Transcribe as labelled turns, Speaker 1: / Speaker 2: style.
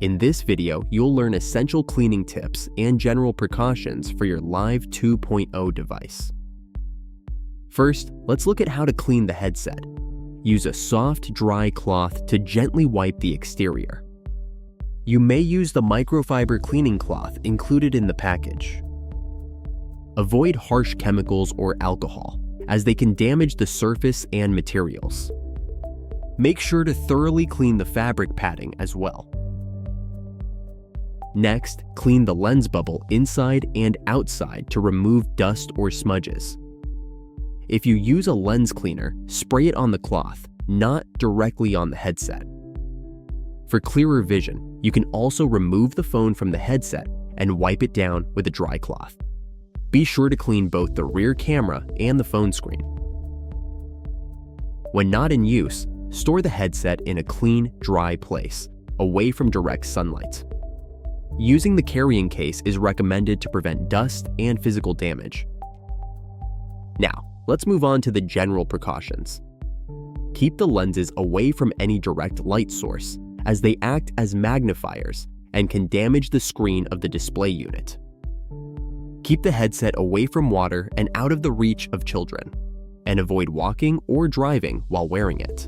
Speaker 1: In this video, you'll learn essential cleaning tips and general precautions for your Live 2.0 device. First, let's look at how to clean the headset. Use a soft, dry cloth to gently wipe the exterior. You may use the microfiber cleaning cloth included in the package. Avoid harsh chemicals or alcohol, as they can damage the surface and materials. Make sure to thoroughly clean the fabric padding as well. Next, clean the lens bubble inside and outside to remove dust or smudges. If you use a lens cleaner, spray it on the cloth, not directly on the headset. For clearer vision, you can also remove the phone from the headset and wipe it down with a dry cloth. Be sure to clean both the rear camera and the phone screen. When not in use, store the headset in a clean, dry place, away from direct sunlight. Using the carrying case is recommended to prevent dust and physical damage. Now, let's move on to the general precautions. Keep the lenses away from any direct light source, as they act as magnifiers and can damage the screen of the display unit. Keep the headset away from water and out of the reach of children, and avoid walking or driving while wearing it.